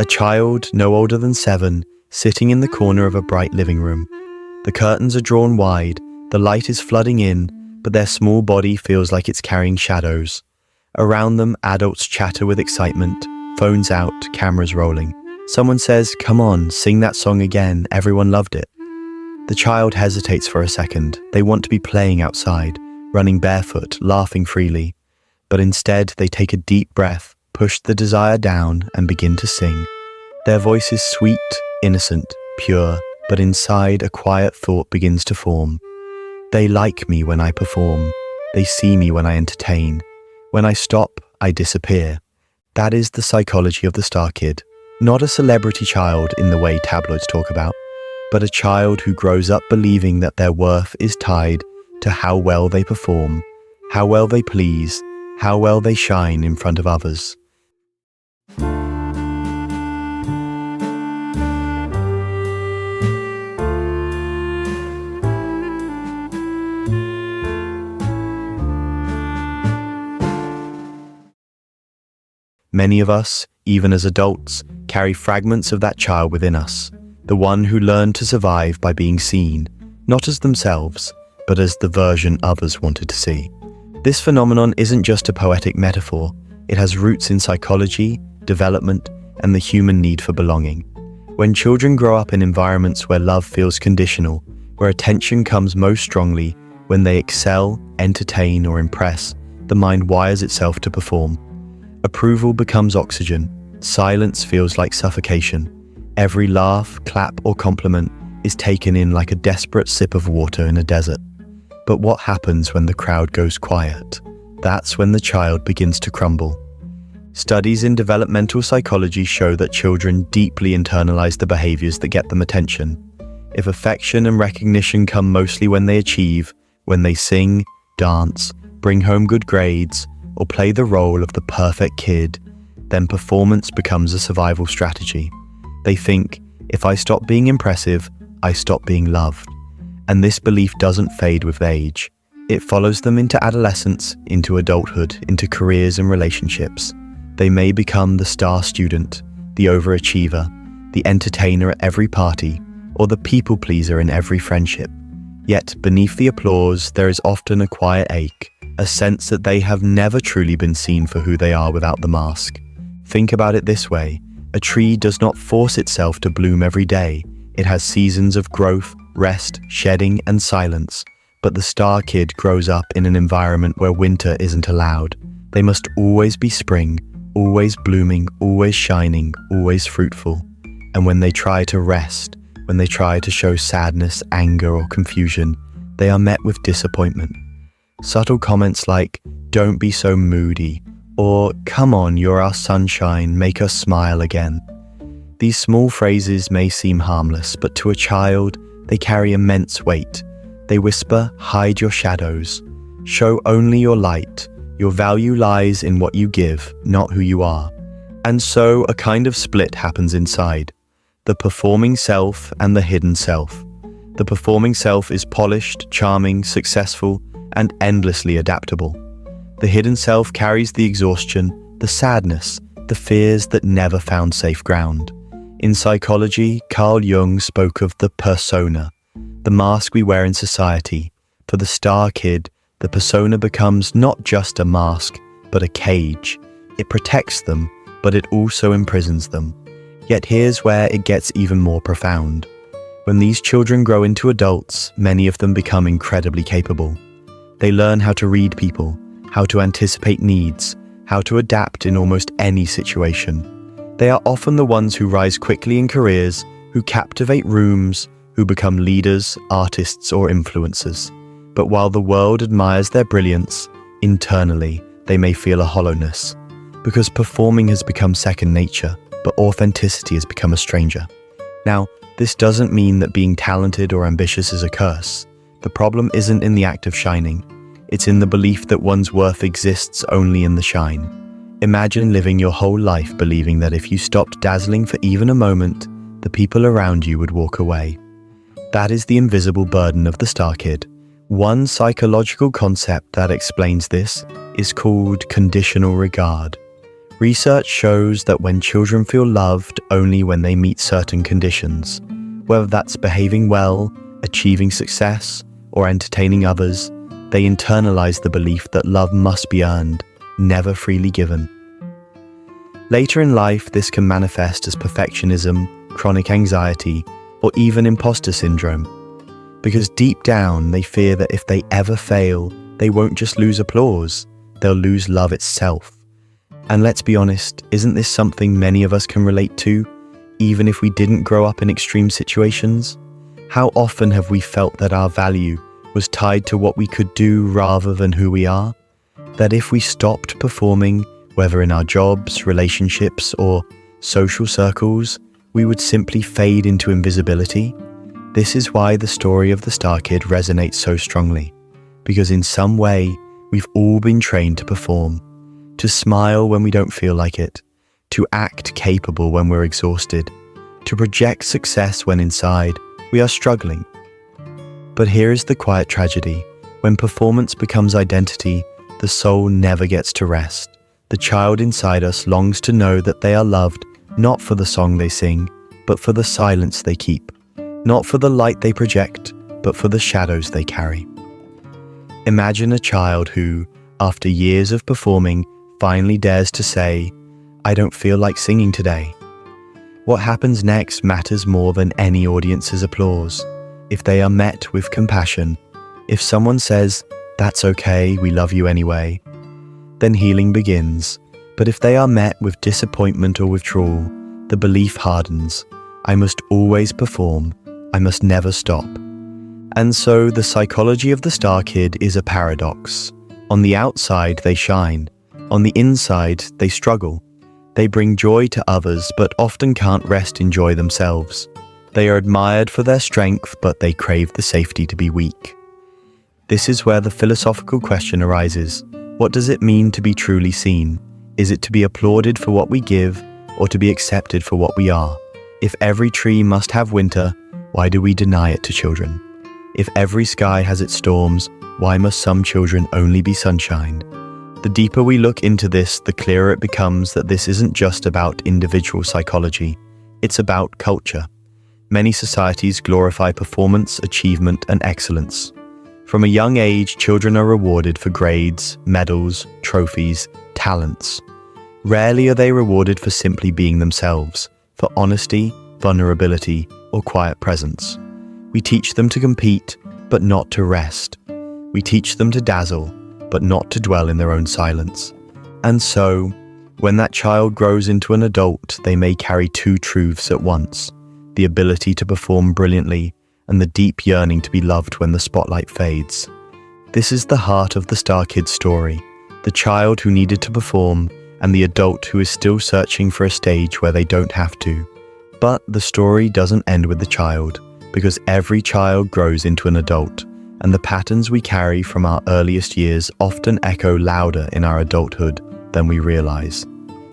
A child, no older than 7, sitting in the corner of a bright living room. The curtains are drawn wide, the light is flooding in, but their small body feels like it's carrying shadows. Around them, adults chatter with excitement, phones out, cameras rolling. Someone says, "Come on, sing that song again, everyone loved it." The child hesitates for a second. They want to be playing outside, running barefoot, laughing freely. But instead, they take a deep breath, push the desire down, and begin to sing. Their voice is sweet, innocent, pure, but inside a quiet thought begins to form. They like me when I perform. They see me when I entertain. When I stop, I disappear. That is the psychology of the star kid. Not a celebrity child in the way tabloids talk about, but a child who grows up believing that their worth is tied to how well they perform, how well they please, how well they shine in front of others. Many of us, even as adults, carry fragments of that child within us, the one who learned to survive by being seen, not as themselves, but as the version others wanted to see. This phenomenon isn't just a poetic metaphor, it has roots in psychology, development, and the human need for belonging. When children grow up in environments where love feels conditional, where attention comes most strongly, when they excel, entertain, or impress, the mind wires itself to perform. Approval becomes oxygen. Silence feels like suffocation. Every laugh, clap, or compliment is taken in like a desperate sip of water in a desert. But what happens when the crowd goes quiet? That's when the child begins to crumble. Studies in developmental psychology show that children deeply internalize the behaviors that get them attention. If affection and recognition come mostly when they achieve, when they sing, dance, bring home good grades, or play the role of the perfect kid, then performance becomes a survival strategy. They think, if I stop being impressive, I stop being loved. And this belief doesn't fade with age. It follows them into adolescence, into adulthood, into careers and relationships. They may become the star student, the overachiever, the entertainer at every party, or the people pleaser in every friendship. Yet beneath the applause, there is often a quiet ache, a sense that they have never truly been seen for who they are without the mask. Think about it this way: a tree does not force itself to bloom every day. It has seasons of growth, rest, shedding, and silence. But the star kid grows up in an environment where winter isn't allowed. They must always be spring, always blooming, always shining, always fruitful. And when they try to rest, when they try to show sadness, anger, or confusion, they are met with disappointment. Subtle comments like, "Don't be so moody," or "Come on, you're our sunshine, make us smile again." These small phrases may seem harmless, but to a child, they carry immense weight. They whisper, "Hide your shadows. Show only your light. Your value lies in what you give, not who you are." And so a kind of split happens inside. The performing self and the hidden self. The performing self is polished, charming, successful, and endlessly adaptable. The hidden self carries the exhaustion, the sadness, the fears that never found safe ground. In psychology, Carl Jung spoke of the persona, the mask we wear in society. For the star kid, the persona becomes not just a mask, but a cage. It protects them, but it also imprisons them. Yet here's where it gets even more profound. When these children grow into adults, many of them become incredibly capable. They learn how to read people, how to anticipate needs, how to adapt in almost any situation. They are often the ones who rise quickly in careers, who captivate rooms, who become leaders, artists, or influencers. But while the world admires their brilliance, internally they may feel a hollowness, because performing has become second nature, but authenticity has become a stranger. Now, this doesn't mean that being talented or ambitious is a curse. The problem isn't in the act of shining. It's in the belief that one's worth exists only in the shine. Imagine living your whole life believing that if you stopped dazzling for even a moment, the people around you would walk away. That is the invisible burden of the star kid. One psychological concept that explains this is called conditional regard. Research shows that when children feel loved only when they meet certain conditions, whether that's behaving well, achieving success, or entertaining others, they internalize the belief that love must be earned, never freely given. Later in life, this can manifest as perfectionism, chronic anxiety, or even imposter syndrome, because deep down they fear that if they ever fail, they won't just lose applause, they'll lose love itself. And let's be honest, isn't this something many of us can relate to, even if we didn't grow up in extreme situations? How often have we felt that our value was tied to what we could do rather than who we are? That if we stopped performing, whether in our jobs, relationships, or social circles, we would simply fade into invisibility? This is why the story of the Star Kid resonates so strongly, because in some way, we've all been trained to perform, to smile when we don't feel like it, to act capable when we're exhausted, to project success when inside we are struggling. But here is the quiet tragedy. When performance becomes identity, the soul never gets to rest. The child inside us longs to know that they are loved, not for the song they sing, but for the silence they keep, not for the light they project, but for the shadows they carry. Imagine a child who, after years of performing, finally dares to say, "I don't feel like singing today." What happens next matters more than any audience's applause. If they are met with compassion, if someone says, "That's okay, we love you anyway," then healing begins. But if they are met with disappointment or withdrawal, the belief hardens. I must always perform. I must never stop. And so the psychology of the Star Kid is a paradox. On the outside, they shine. On the inside, they struggle. They bring joy to others, but often can't rest in joy themselves. They are admired for their strength, but they crave the safety to be weak. This is where the philosophical question arises. What does it mean to be truly seen? Is it to be applauded for what we give, or to be accepted for what we are? If every tree must have winter, why do we deny it to children? If every sky has its storms, why must some children only be sunshine? The deeper we look into this, the clearer it becomes that this isn't just about individual psychology, it's about culture. Many societies glorify performance, achievement, and excellence. From a young age, children are rewarded for grades, medals, trophies, talents. Rarely are they rewarded for simply being themselves, for honesty, vulnerability, or quiet presence. We teach them to compete, but not to rest. We teach them to dazzle, but not to dwell in their own silence. And so, when that child grows into an adult, they may carry two truths at once: the ability to perform brilliantly and the deep yearning to be loved when the spotlight fades. This is the heart of the Star Kid story, the child who needed to perform and the adult who is still searching for a stage where they don't have to. But the story doesn't end with the child, because every child grows into an adult, and the patterns we carry from our earliest years often echo louder in our adulthood than we realize.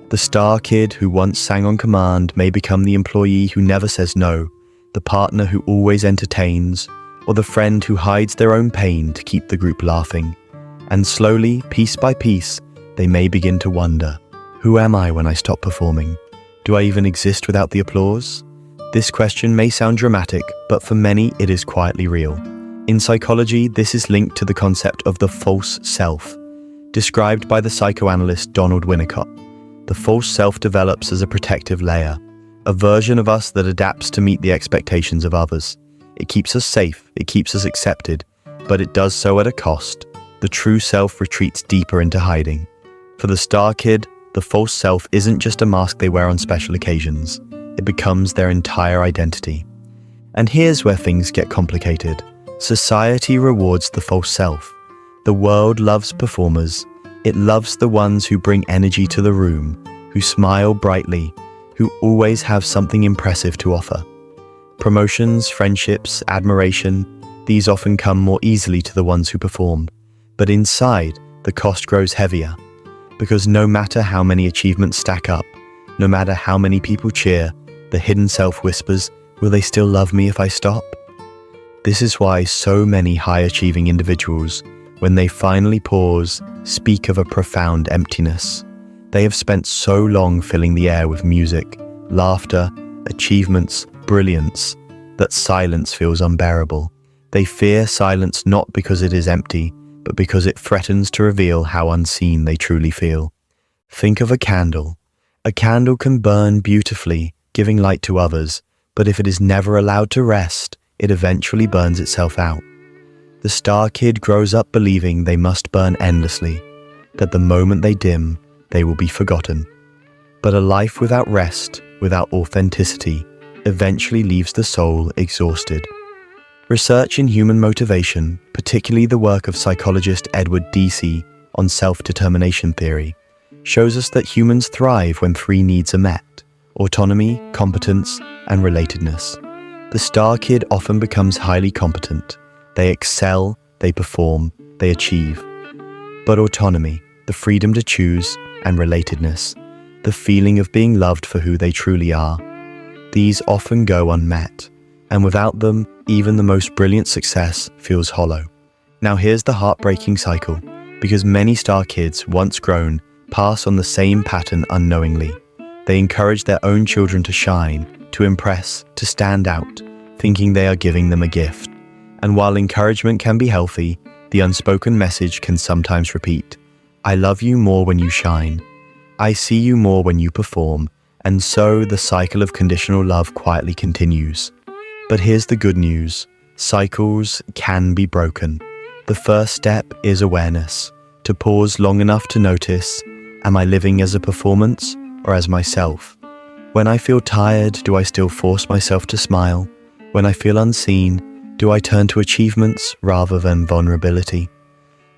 The Star Kid who once sang on command may become the employee who never says no, the partner who always entertains, or the friend who hides their own pain to keep the group laughing. And slowly, piece by piece, they may begin to wonder, who am I when I stop performing? Do I even exist without the applause? This question may sound dramatic, but for many it is quietly real. In psychology, this is linked to the concept of the false self, described by the psychoanalyst Winnicott. The false self develops as a protective layer, a version of us that adapts to meet the expectations of others. It keeps us safe, it keeps us accepted, but it does so at a cost. The true self retreats deeper into hiding. For the Star Kid, the false self isn't just a mask they wear on special occasions. It becomes their entire identity. And here's where things get complicated. Society rewards the false self. The world loves performers. It loves the ones who bring energy to the room, who smile brightly, who always have something impressive to offer. Promotions, friendships, admiration, these often come more easily to the ones who perform. But inside, the cost grows heavier. Because no matter how many achievements stack up, no matter how many people cheer, the hidden self whispers, will they still love me if I stop? This is why so many high-achieving individuals, when they finally pause, speak of a profound emptiness. They have spent so long filling the air with music, laughter, achievements, brilliance, that silence feels unbearable. They fear silence not because it is empty, but because it threatens to reveal how unseen they truly feel. Think of a candle. A candle can burn beautifully, giving light to others, but if it is never allowed to rest, it eventually burns itself out. The star kid grows up believing they must burn endlessly, that the moment they dim, they will be forgotten. But a life without rest, without authenticity, eventually leaves the soul exhausted. Research in human motivation, particularly the work of psychologist Deci on self-determination theory, shows us that humans thrive when three needs are met: autonomy, competence, and relatedness. The star kid often becomes highly competent. They excel, they perform, they achieve. But autonomy, the freedom to choose, and relatedness, the feeling of being loved for who they truly are, these often go unmet, and without them, even the most brilliant success feels hollow. Now here's the heartbreaking cycle, because many star kids, once grown, pass on the same pattern unknowingly. They encourage their own children to shine, to impress, to stand out, thinking they are giving them a gift. And while encouragement can be healthy, the unspoken message can sometimes repeat: I love you more when you shine. I see you more when you perform. And so the cycle of conditional love quietly continues. But here's the good news. Cycles can be broken. The first step is awareness, to pause long enough to notice, am I living as a performance or as myself? When I feel tired, do I still force myself to smile? When I feel unseen, do I turn to achievements rather than vulnerability?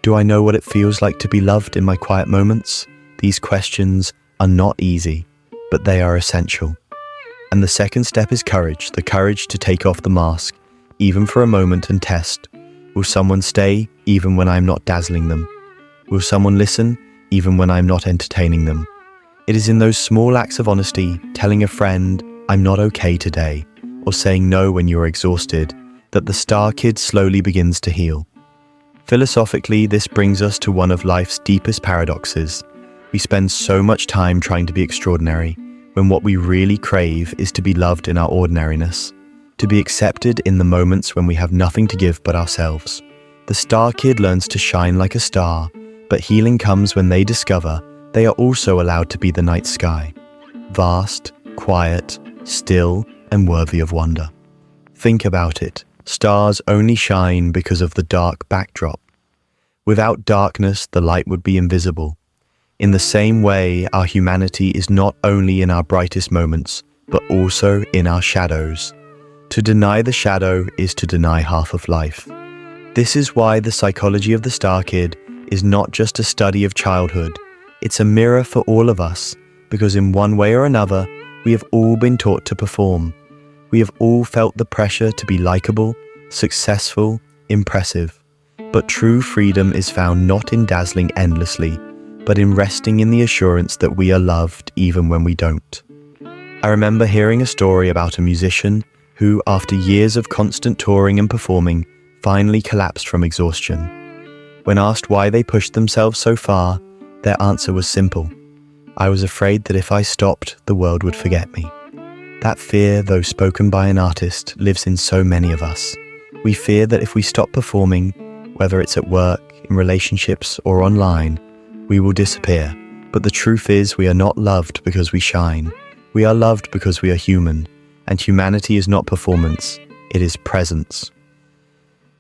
Do I know what it feels like to be loved in my quiet moments? These questions are not easy, but they are essential. And the second step is courage, the courage to take off the mask, even for a moment, and test. Will someone stay even when I'm not dazzling them? Will someone listen even when I'm not entertaining them? It is in those small acts of honesty, telling a friend, I'm not okay today, or saying no when you're exhausted, that the star kid slowly begins to heal. Philosophically, this brings us to one of life's deepest paradoxes. We spend so much time trying to be extraordinary, when what we really crave is to be loved in our ordinariness, to be accepted in the moments when we have nothing to give but ourselves. The star kid learns to shine like a star, but healing comes when they discover they are also allowed to be the night sky, vast, quiet, still, and worthy of wonder. Think about it. Stars only shine because of the dark backdrop. Without darkness, the light would be invisible. In the same way, our humanity is not only in our brightest moments, but also in our shadows. To deny the shadow is to deny half of life. This is why the psychology of the star kid is not just a study of childhood. It's a mirror for all of us, because in one way or another, we have all been taught to perform. We have all felt the pressure to be likable, successful, impressive. But true freedom is found not in dazzling endlessly, but in resting in the assurance that we are loved even when we don't. I remember hearing a story about a musician who, after years of constant touring and performing, finally collapsed from exhaustion. When asked why they pushed themselves so far, their answer was simple. I was afraid that if I stopped, the world would forget me. That fear, though spoken by an artist, lives in so many of us. We fear that if we stop performing, whether it's at work, in relationships, or online, we will disappear. But the truth is, we are not loved because we shine. We are loved because we are human, and humanity is not performance, it is presence.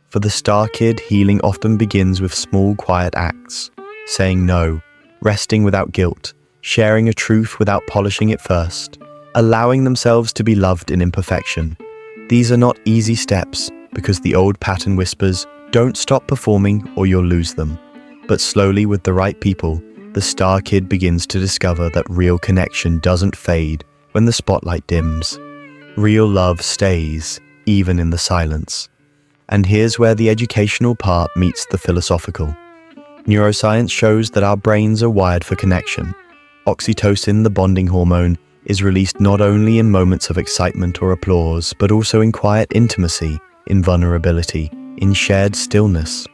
For the star kid, healing often begins with small, quiet acts, saying no, resting without guilt, sharing a truth without polishing it first, allowing themselves to be loved in imperfection. These are not easy steps, because the old pattern whispers, don't stop performing or you'll lose them. But slowly, with the right people, the star kid begins to discover that real connection doesn't fade when the spotlight dims. Real love stays, even in the silence. And here's where the educational part meets the philosophical. Neuroscience shows that our brains are wired for connection. Oxytocin, the bonding hormone, is released not only in moments of excitement or applause, but also in quiet intimacy, in vulnerability, in shared stillness.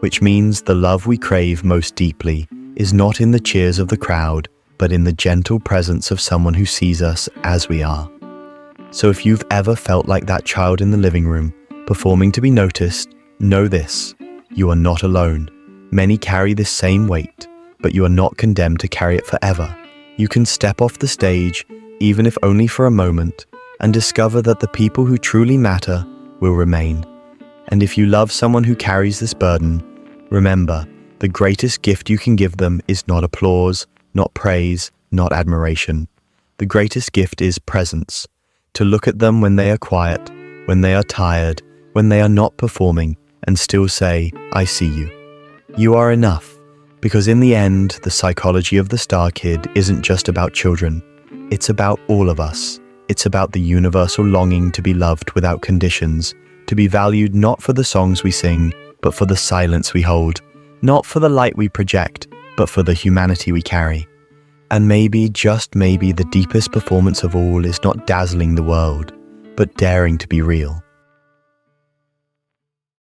Which means the love we crave most deeply is not in the cheers of the crowd, but in the gentle presence of someone who sees us as we are. So if you've ever felt like that child in the living room, performing to be noticed, know this: you are not alone. Many carry this same weight, but you are not condemned to carry it forever. You can step off the stage, even if only for a moment, and discover that the people who truly matter will remain. And if you love someone who carries this burden, remember, the greatest gift you can give them is not applause, not praise, not admiration. The greatest gift is presence. To look at them when they are quiet, when they are tired, when they are not performing, and still say, I see you. You are enough. Because in the end, the psychology of the Star Kid isn't just about children. It's about all of us. It's about the universal longing to be loved without conditions, to be valued not for the songs we sing, but for the silence we hold, not for the light we project, but for the humanity we carry. And maybe, just maybe, the deepest performance of all is not dazzling the world, but daring to be real.